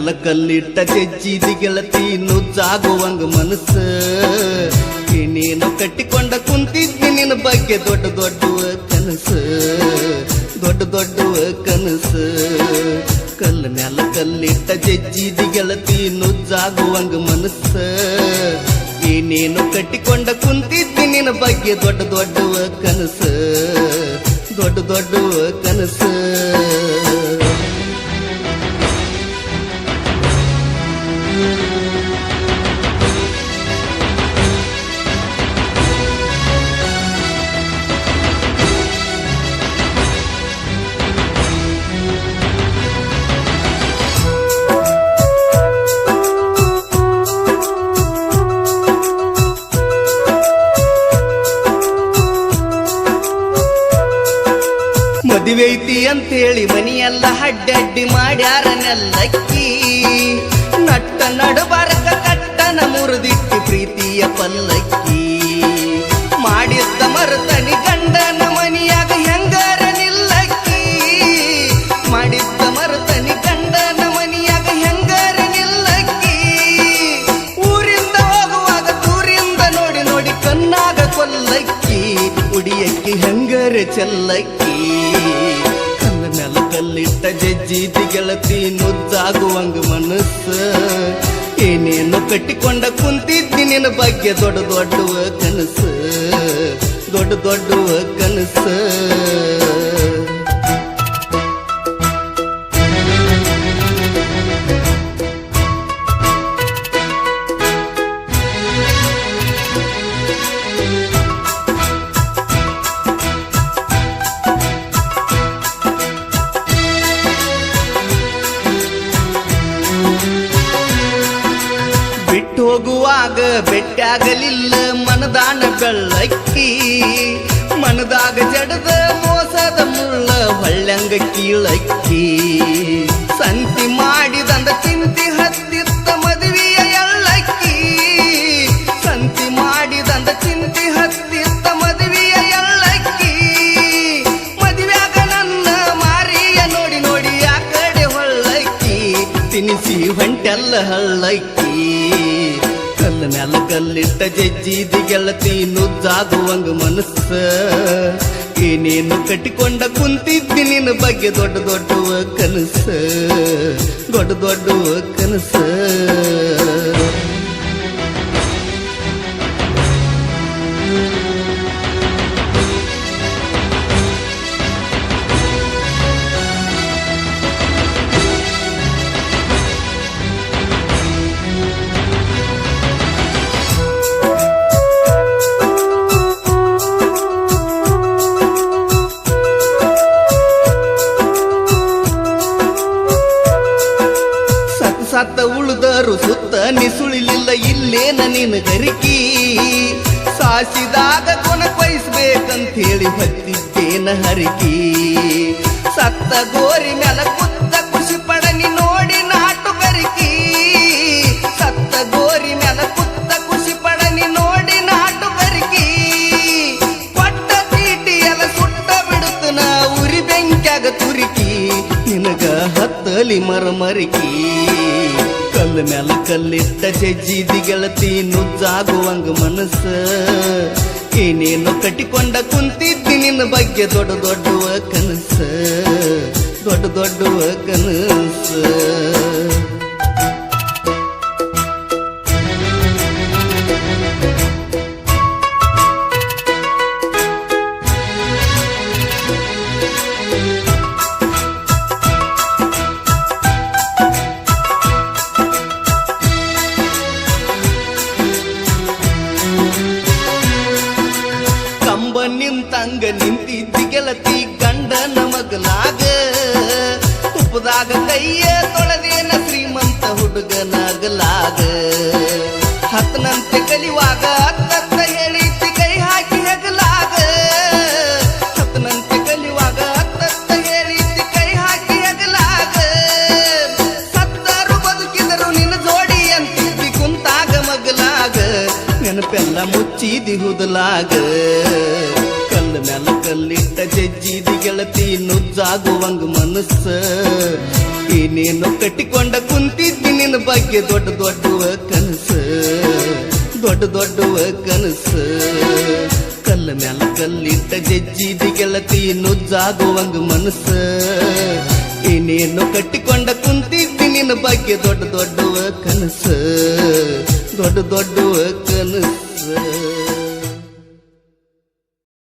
ಮ್ಯಾಲ ಕಲ್ಲಿಟ್ಟ ಜಜ್ಜಿದಿ ಗೆಳತಿ ನುಜ್ಜಾಗುವಂಗ ಮನಸ್ಸ ನೀನು ಕಟ್ಟಿಕೊಂಡ ಕುಂತಿದ್ದಿ ನಿನ್ನ ಬಗ್ಗೆ ದೊಡ್ಡ ದೊಡ್ಡ ಕನಸು ದೊಡ್ಡ ದೊಡ್ಡ ಕನಸು ಕಲ್ಲ ಮ್ಯಾಲ ಕಲ್ಲಿಟ್ಟ ಜಜ್ಜಿದಿ ಗೆಳತಿ ನುಜ್ಜಾಗುವಂಗ ಮನಸ್ಸ ನೀನು ಕಟ್ಟಿಕೊಂಡ ಕುಂತಿದ್ದಿ ನಿನ್ನ ಬಗ್ಗೆ ದೊಡ್ಡ ದೊಡ್ಡ ಕನಸು ದೊಡ್ಡ ದೊಡ್ಡ ಕನಸು ಮದುವೆ ಐತಿ ಅಂತೇಳಿ ಮನಿಯೆಲ್ಲ ಅಡ್ಡಡ್ಡಿ ಮಾಡ್ಯಾರ ನೆಲ್ಲಕ್ಕಿ ನಟ್ಟ ನಡಬಾರಕ ಕಟ್ಟನ ಮುರಿದಿಟ್ಟಿ ಪ್ರೀತಿಯ ಪಲ್ಲಕ್ಕಿ ಮಾಡಿದ್ದ ಮರತನಿ ಗಂಡನ ಮನಿಯಾಗ ಹೆಂಗಾರ ನಿಲ್ಲಕ್ಕಿ ಮಾಡಿದ್ದ ಮರತನಿ ಗಂಡನ ಮನಿಯಾಗ ಹೆಂಗಾರ ನಿಲ್ಲಕ್ಕಿ ಊರಿಂದ ಹೋಗುವಾಗ ದೂರಿಂದ ನೋಡಿ ನೋಡಿ ಕಣ್ಣಾಗ ಕೊಲ್ಲಕ್ಕಿ ಉಡಿಯಕ್ಕಿ ಹೆಂಗಾರ ಚೆಲ್ಲಕ್ಕಿ ಕಲ್ಲ ಮ್ಯಾಲ ಕಲ್ಲಿಟ್ಟ ಜಜ್ಜಿದಿ ಗೆಳತಿ ನುಜ್ಜಾಗುವಂಗ ಮನಸ್ಸ ಏನೇನು ಕಟ್ಟಿಕೊಂಡ ಕುಂತಿದ್ದಿ ನಿನ್ನ ಬಗ್ಗೆ ದೊಡ್ಡ ದೊಡ್ಡ ಕನಸು ದೊಡ್ಡ ದೊಡ್ಡ ಕನಸು ಬಿಟ್ಟು ಹೋಗುವಾಗ ಬೆಟ್ಟಾಗಲಿಲ್ಲ ಮನದಾನ ಬೆಳ್ಳಕ್ಕಿ ಮನದಾಗ ಜಡದ ಮೋಸದ ಮುಳ್ಳ ಹೊಳ್ಳಂಗ ಕೀಳಕ್ಕಿ ಸಂತಿ ಮಾಡಿದಂದ ಚಿಂತಿ ಹತ್ತಿತ್ತ ಮದುವೆಯ ಎಳ್ಳಕ್ಕಿ ಸಂತಿ ಮಾಡಿದಂದ ಚಿಂತಿ ಹತ್ತಿತ್ತ ಮದುವೆಯ ಎಳ್ಳಕ್ಕಿ ಮದುವೆಯಾಗ ನನ್ನ ಮಾರಿಯ ನೋಡಿ ನೋಡಿ ಆ ಕಡೆ ಹೊಳ್ಳಕ್ಕಿ ತಿನಿಸಿ ಹೊಂಟೆಲ್ಲ ಹಳ್ಳಕ್ಕಿ ಕಲ್ಲ ಮ್ಯಾಲ ಕಲ್ಲಿಟ್ಟ ಜಜ್ಜಿದಿ ಗೆಳತಿ ನುಜ್ಜಾಗುವಂಗ ಮನಸ್ಸ ಏನೇನು ಕಟ್ಟಿಕೊಂಡ ಕುಂತಿದ್ದಿ ನಿನ್ನ ಬಗ್ಗೆ ದೊಡ್ಡ ದೊಡ್ಡ ಕನಸು ದೊಡ್ಡ ದೊಡ್ಡ ಕನಸು ಸತ್ತ ಉಳಿದರು ಸುತ್ತ ನಿಸುಳಿಲಿಲ್ಲ ಇಲ್ಲೇನ ನಿನ್ನ ಗರಿಕಿ ಸಾಸಿದಾಗ ಕೊನಕೊಯ್ಸ್ಬೇಕಂತ ಹೇಳಿ ಹತ್ತಿದ್ದೇನ ಹರಿಕಿ ಸತ್ತ ಗೋರಿ ಮ್ಯಾಲ ಕುತ್ತ ಖುಷಿ ಪಡನಿ ನೋಡಿ ನಾಟು ಗರಿಕಿ ಸತ್ತ ಗೋರಿ ಮ್ಯಾಲ ಕುತ್ತ ಖುಷಿ ಪಡನಿ ನೋಡಿ ನಾಟು ಗರಿಕಿ ಕೊಟ್ಟ ಚೀಟಿ ಎಲ್ಲ ಸುಟ್ಟ ಬಿಡುತ್ತ ನಾ ಉರಿ ಬೆಂಕ್ಯಾಗ ತುರಿಕಿ ನಿನಗ ಹತ್ತಲಿ ಮರಮರಿಕಿ ಕಲ್ಲ ಮ್ಯಾಲ ಕಲ್ಲಿಟ್ಟ ಜಜ್ಜಿದಿ ಗೆಳತಿ ನುಜ್ಜಾಗುವಂಗ ಮನಸ್ಸ ಏನೇನು ಕಟ್ಟಿಕೊಂಡ ಕುಂತಿದ್ದಿ ನಿನ್ನ ಬಗ್ಗೆ ದೊಡ್ಡ ದೊಡ್ಡ ಕನಸು ದೊಡ್ಡ ದೊಡ್ಡ ಕನಸು ನಿಂತಂಗ ನಿಂತಿದ್ದಿ ಗೆಳತಿ ಗಂಡನ ಮಗಲಾಗ ತುಪ್ಪದಾಗ ಕೈಯ ತೊಳೆದೇನ ಶ್ರೀಮಂತ ಹುಡುಗನಾಗಲಾಗ ಹತ್ತನಂತೆ ಕಲಿವಾಗ ಅತ್ತ ಹೇಳಿದ್ದಿ ಕೈ ಹಾಕಿ ಹೆಗಲಾಗ ಹತ್ತನಂತೆ ಕಲಿವಾಗ ಅತ್ತ ಹೇಳಿದ್ದಿ ಕೈ ಹಾಕಿ ಹೆಗಲಾಗ ಸತ್ತರು ಬದುಕಿದರು ನಿನ್ನ ಜೋಡಿ ಅಂತಿದ್ದಿ ಕುಂತಾಗ ಮಗಲಾಗ ನೆನಪೆಲ್ಲ ಮುಚ್ಚಿದಿ ಹುದಲಾಗ ಕಲ್ಲ ಮ್ಯಾಲ ಕಲ್ಲಿಟ್ಟ ಜಜ್ಜಿದಿ ಗೆಳತಿ ನುಜ್ಜಾಗುವಂಗ ಮನಸ್ಸ ಏನೇನು ಕಟ್ಟಿಕೊಂಡ ಕುಂತಿದ್ದಿ ನಿನ್ನ ಬಗ್ಗೆ ದೊಡ್ಡ ದೊಡ್ಡವ ಕನಸು ದೊಡ್ಡ ದೊಡ್ಡವ ಕನಸು ಕಲ್ಲ ಮ್ಯಾಲ ಕಲ್ಲಿಟ್ಟ ಜಜ್ಜಿದಿ ಗೆಳತಿ ನುಜ್ಜಾಗುವಂಗ ಮನಸ್ಸ ಏನೇನು ಕಟ್ಟಿಕೊಂಡ ಕುಂತಿದ್ದಿ ನಿನ್ನ ಬಗ್ಗೆ ದೊಡ್ಡ ದೊಡ್ಡವ ಕನಸು ದೊಡ್ಡ ದೊಡ್ಡವ ಕನಸು